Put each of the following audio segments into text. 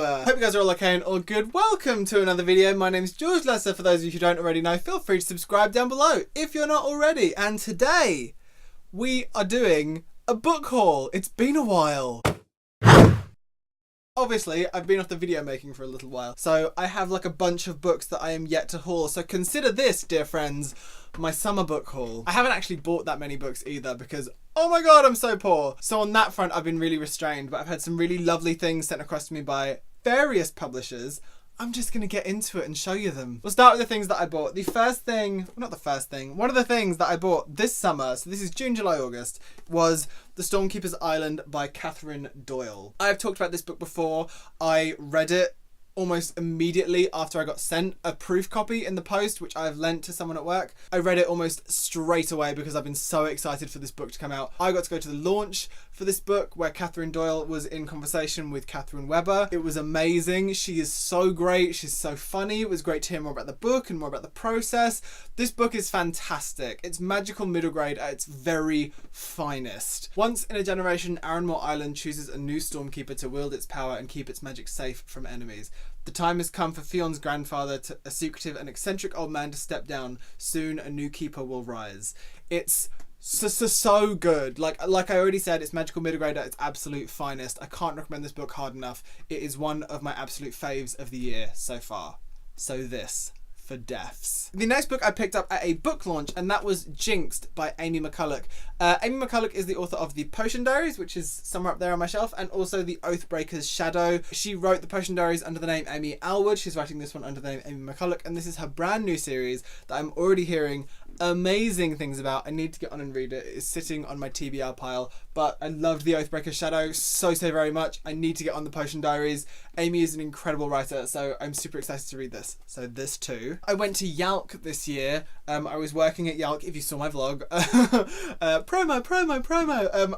Hope you guys are all okay and all good. Welcome to another video. My name is George Lesser. For those of you who don't already know, feel free to subscribe down below if you're not already. And today we are doing a book haul. It's been a while. Obviously, I've been off the video making for a little while, so I have like a bunch of books that I am yet to haul. So consider this, dear friends, my summer book haul. I haven't actually bought that many books either because, oh my god, I'm so poor. So on that front, I've been really restrained, but I've had some really lovely things sent across to me by various publishers. I'm just going to get into it and show you them. We'll start with the things that I bought. The first thing, well, not the first thing, one of the things that I bought this summer, so this is June, July, August, was The Stormkeeper's Island by Catherine Doyle. I've talked about this book before. I read it almost immediately after I got sent a proof copy in the post, which I've lent to someone at work. I read it almost straight away because I've been so excited for this book to come out. I got to go to the launch for this book where Catherine Doyle was in conversation with Catherine Webber. It was amazing. She is so great. She's so funny. It was great to hear more about the book and more about the process. This book is fantastic. It's magical middle grade at its very finest. Once in a generation, Arranmore Island chooses a new Stormkeeper to wield its power and keep its magic safe from enemies. The time has come for Fion's grandfather, a secretive and eccentric old man, to step down. Soon a new keeper will rise. It's so good. Like I already said, it's magical middle grade at its absolute finest. I can't recommend this book hard enough. It is one of my absolute faves of the year so far. So this for deaths. The next book I picked up at a book launch, and that was Jinxed by Amy McCulloch. Amy McCulloch is the author of The Potion Diaries, which is somewhere up there on my shelf, and also The Oathbreaker's Shadow. She wrote The Potion Diaries under the name Amy Alwood. She's writing this one under the name Amy McCulloch, and this is her brand new series that I'm already hearing amazing things about. I need to get on and read it. It's sitting on my TBR pile, but I loved The Oathbreaker's Shadow so very much. I need to get on The Potion Diaries. Amy is an incredible writer, so I'm super excited to read this. So this too. I went to Yalc this year. I was working at Yalc, if you saw my vlog. Promo.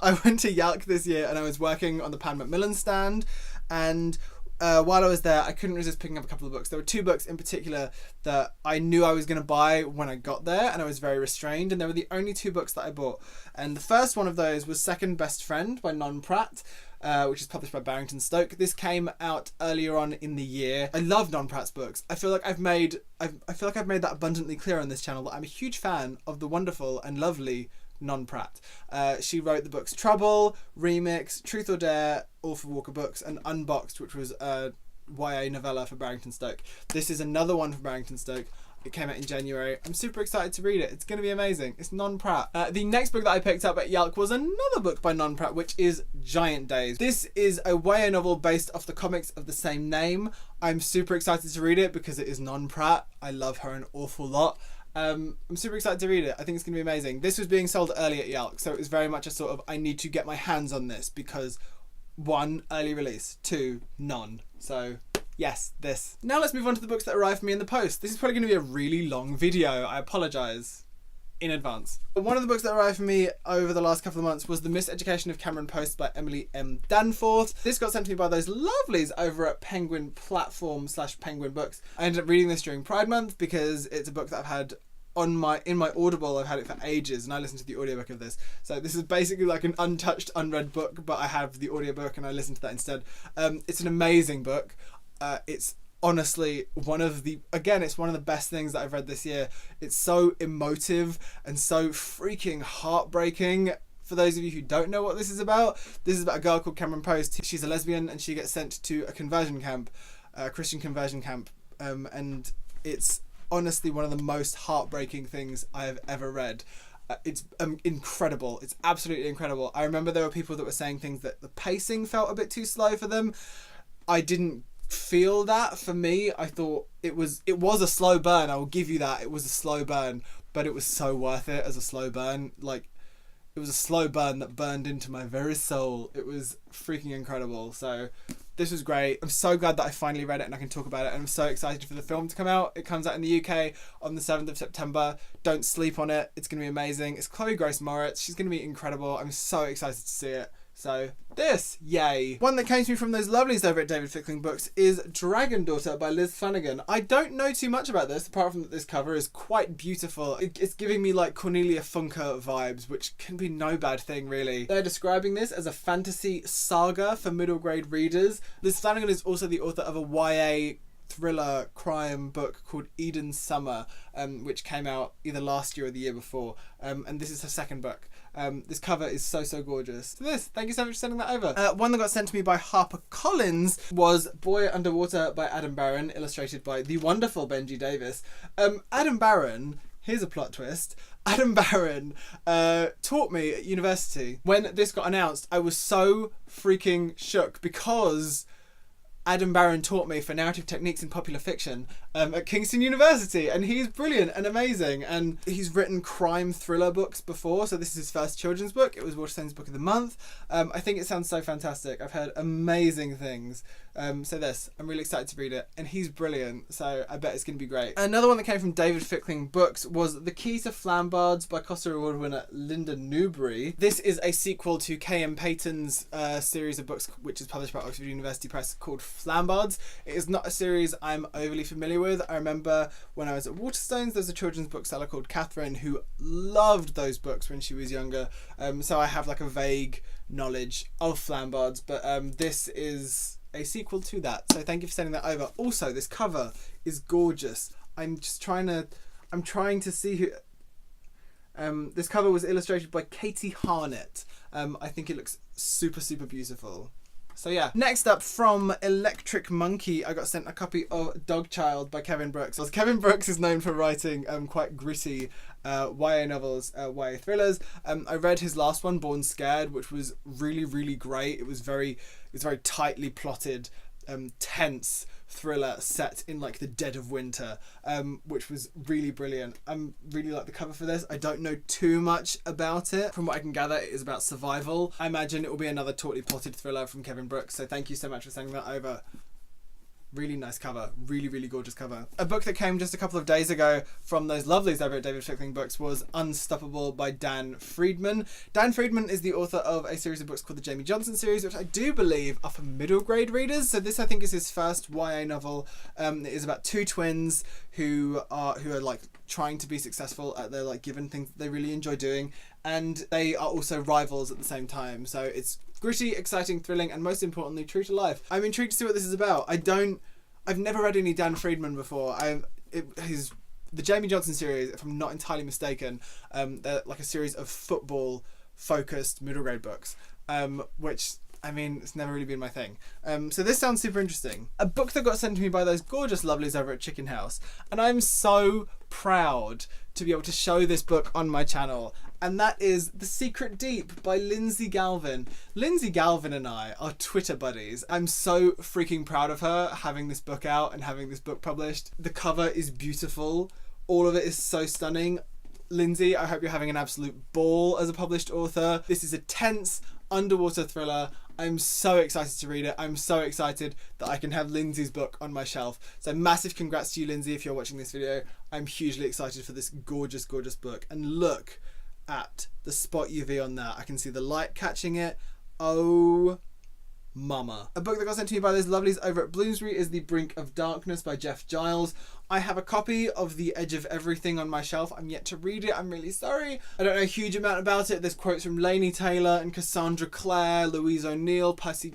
I went to Yalc this year and I was working on the Pan Macmillan stand, and while I was there, I couldn't resist picking up a couple of books. There were two books in particular that I knew I was going to buy when I got there, and I was very restrained, and they were the only two books that I bought. And the first one of those was Second Best Friend by Non Pratt, which is published by Barrington Stoke. This came out earlier on in the year. I love Non Pratt's books. I feel like I've made that abundantly clear on this channel that I'm a huge fan of the wonderful and lovely Non Pratt. She wrote the books Trouble, Remix, Truth or Dare, all for Walker Books, and Unboxed, which was a YA novella for Barrington Stoke. This is another one for Barrington Stoke. It came out in January. I'm super excited to read it. It's going to be amazing. It's Non Pratt. The next book that I picked up at Yalc was another book by Non Pratt, which is Giant Days. This is a YA novel based off the comics of the same name. I'm super excited to read it because it is Non Pratt. I love her an awful lot. I'm super excited to read it. I think it's going to be amazing. This was being sold early at Yalc, so it was very much a sort of, I need to get my hands on this because 1, early release, 2, none. So yes, this. Now let's move on to the books that arrived for me in the post. This is probably going to be a really long video. I apologise in advance. One of the books that arrived for me over the last couple of months was The Miseducation of Cameron Post by Emily M. Danforth. This got sent to me by those lovelies over at Penguin Platform / Penguin Books. I ended up reading this during Pride Month because it's a book that I've had in my Audible. I've had it for ages, and I listened to the audiobook of this. So this is basically like an untouched, unread book, but I have the audiobook and I listen to that instead. It's an amazing book. It's honestly it's one of the best things that I've read this year. It's so emotive and so freaking heartbreaking. For those of you who don't know what this is about a girl called Cameron Post. She's a lesbian and she gets sent to a conversion camp, a Christian conversion camp, and it's honestly one of the most heartbreaking things I have ever read. It's incredible. It's absolutely incredible. I remember there were people that were saying things that the pacing felt a bit too slow for them. I didn't feel that. For me, I thought it was a slow burn. I will give you that. It was a slow burn, but it was so worth it as a slow burn. Like, it was a slow burn that burned into my very soul. It was freaking incredible. So this was great. I'm so glad that I finally read it and I can talk about it. And I'm so excited for the film to come out. It comes out in the UK on the 7th of September. Don't sleep on it. It's going to be amazing. It's Chloe Grace Moretz. She's going to be incredible. I'm so excited to see it. So this, yay. One that came to me from those lovelies over at David Fickling Books is Dragon Daughter by Liz Flanagan. I don't know too much about this, apart from that this cover is quite beautiful. It's giving me like Cornelia Funke vibes, which can be no bad thing really. They're describing this as a fantasy saga for middle grade readers. Liz Flanagan is also the author of a YA thriller crime book called Eden Summer, which came out either last year or the year before, and this is her second book. This cover is so gorgeous. So thank you so much for sending that over. One that got sent to me by HarperCollins was Boy Underwater by Adam Barron, illustrated by the wonderful Benji Davis. Adam Barron, here's a plot twist, Adam Barron taught me at university. When this got announced, I was so freaking shook because Adam Barron taught me for narrative techniques in popular fiction at Kingston University, and he's brilliant and amazing, and he's written crime thriller books before, so this is his first children's book. It was Waterstone's Book of the Month. I think it sounds so fantastic. I've heard amazing things. I'm really excited to read it, and he's brilliant, so I bet it's going to be great. Another one that came from David Fickling Books was The Key to Flambards by Costa Award winner Linda Newbury. This is a sequel to K.M. Payton's series of books, which is published by Oxford University Press, called Flambards. It is not a series I'm overly familiar with. I remember when I was at Waterstones, there's a children's bookseller called Catherine who loved those books when she was younger, so I have like a vague knowledge of Flambards, but this is a sequel to that, so thank you for sending that over. Also, this cover is gorgeous. I'm trying to see who this cover was illustrated by Katie Harnett. I think it looks super beautiful. So yeah. Next up, from Electric Monkey, I got sent a copy of Dogchild by Kevin Brooks. Kevin Brooks is known for writing quite gritty YA novels, YA thrillers. I read his last one, Born Scared, which was really great. It was very tightly plotted, tense thriller set in like the dead of winter, which was really brilliant. I really like the cover for this. I don't know too much about it. From what I can gather, it is about survival. I imagine it will be another tautly plotted thriller from Kevin Brooks, so thank you so much for sending that over. Really nice cover, really gorgeous cover. A book that came just a couple of days ago from those lovelies over at David Fickling Books was Unstoppable by Dan Friedman. Dan Friedman is the author of a series of books called the Jamie Johnson series, which I do believe are for middle grade readers. So this, I think, is his first YA novel. It is about two twins who are like trying to be successful at their like given things that they really enjoy doing, and they are also rivals at the same time. So it's gritty, exciting, thrilling, and most importantly, true to life. I'm intrigued to see what this is about. I've never read any Dan Friedman before. The Jamie Johnson series, if I'm not entirely mistaken, they're like a series of football-focused middle grade books, which, I mean, it's never really been my thing. So this sounds super interesting. A book that got sent to me by those gorgeous lovelies over at Chicken House, and I'm so proud to be able to show this book on my channel, and that is The Secret Deep by Lindsay Galvin. Lindsay Galvin and I are Twitter buddies. I'm so freaking proud of her having this book out and having this book published. The cover is beautiful. All of it is so stunning. Lindsay, I hope you're having an absolute ball as a published author. This is a tense underwater thriller. I'm so excited to read it. I'm so excited that I can have Lindsay's book on my shelf. So massive congrats to you, Lindsay, if you're watching this video. I'm hugely excited for this gorgeous book. And look at the spot UV on that. I can see the light catching it. Oh mama. A book that got sent to me by those lovelies over at Bloomsbury is The Brink of Darkness by Jeff Giles. I have a copy of The Edge of Everything on my shelf. I'm yet to read it. I'm really sorry. I don't know a huge amount about it. There's quotes from Laini Taylor and Cassandra Clare, Louise O'Neill, Percy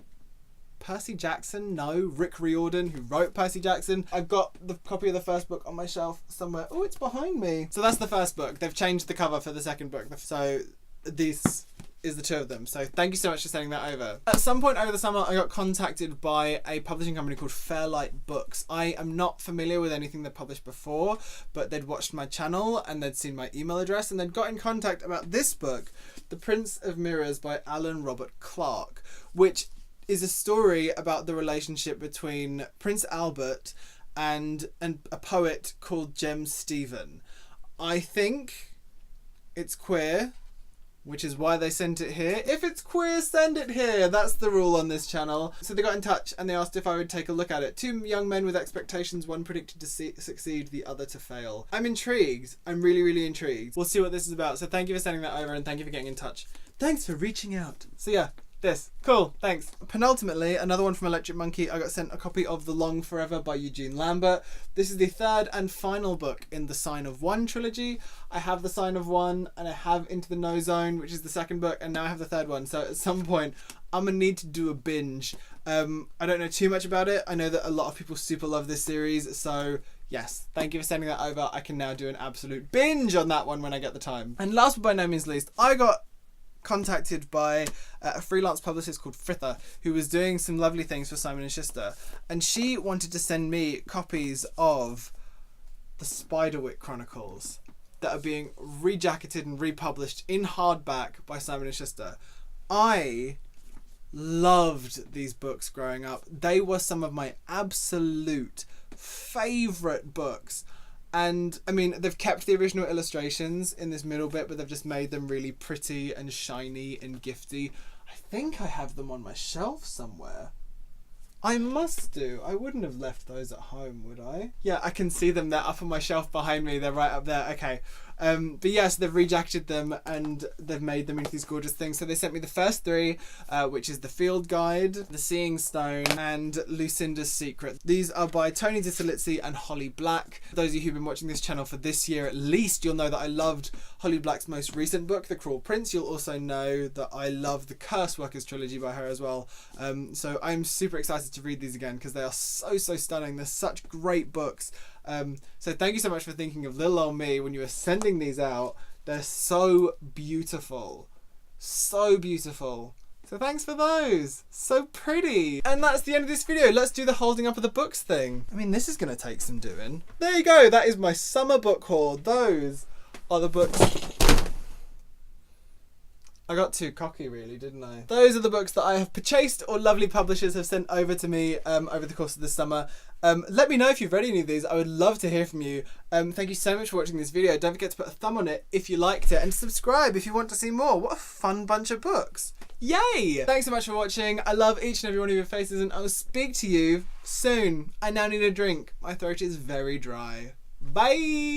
Jackson? No, Rick Riordan, who wrote Percy Jackson. I've got the copy of the first book on my shelf somewhere. Oh, it's behind me. So that's the first book. They've changed the cover for the second book. So this is the two of them. So thank you so much for sending that over. At some point over the summer, I got contacted by a publishing company called Fairlight Books. I am not familiar with anything they published before, but they'd watched my channel and they'd seen my email address and they'd got in contact about this book, The Prince of Mirrors by Alan Robert Clark, which is a story about the relationship between Prince Albert and a poet called Jem Stephen. I think it's queer, which is why they sent it here. If it's queer, send it here. That's the rule on this channel. So they got in touch and they asked if I would take a look at it. Two young men with expectations, one predicted to succeed, the other to fail. I'm intrigued. I'm really intrigued. We'll see what this is about. So thank you for sending that over and thank you for getting in touch. Thanks for reaching out. So yeah, This. Cool, thanks. Penultimately, another one from Electric Monkey. I got sent a copy of The Long Forever by Eugene Lambert. This is the third and final book in the Sign of One trilogy. I have The Sign of One, and I have Into the No Zone, which is the second book, and now I have the third one. So at some point, I'm gonna need to do a binge. I don't know too much about it. I know that a lot of people super love this series, so yes, thank you for sending that over. I can now do an absolute binge on that one when I get the time. And last but by no means least, I got contacted by a freelance publicist called Fritha, who was doing some lovely things for Simon & Schuster, and she wanted to send me copies of the Spiderwick Chronicles that are being rejacketed and republished in hardback by Simon & Schuster. I loved these books growing up. They were some of my absolute favourite books. And I mean, they've kept the original illustrations in this middle bit, but they've just made them really pretty and shiny and gifty. I think I have them on my shelf somewhere. I must do. I wouldn't have left those at home, would I? Yeah, I can see them. They're up on my shelf behind me. They're right up there. Okay. But yes, they've rejacketed them and they've made them into these gorgeous things. So they sent me the first three, which is The Field Guide, The Seeing Stone, and Lucinda's Secret. These are by Tony DiSilizzi and Holly Black. Those of you who've been watching this channel for this year at least, you'll know that I loved Holly Black's most recent book, The Cruel Prince. You'll also know that I love the Curse Workers trilogy by her as well. So I'm super excited to read these again because they are so stunning. They're such great books. So thank you so much for thinking of little old me when you were sending these out. They're so beautiful. So beautiful. So thanks for those. So pretty. And that's the end of this video. Let's do the holding up of the books thing. I mean, this is going to take some doing. There you go. That is my summer book haul. Those are the books. I got too cocky really, didn't I? Those are the books that I have purchased or lovely publishers have sent over to me over the course of the summer. Let me know if you've read any of these. I would love to hear from you. Thank you so much for watching this video. Don't forget to put a thumb on it if you liked it and subscribe if you want to see more. What a fun bunch of books. Yay! Thanks so much for watching. I love each and every one of your faces and I will speak to you soon. I now need a drink. My throat is very dry. Bye!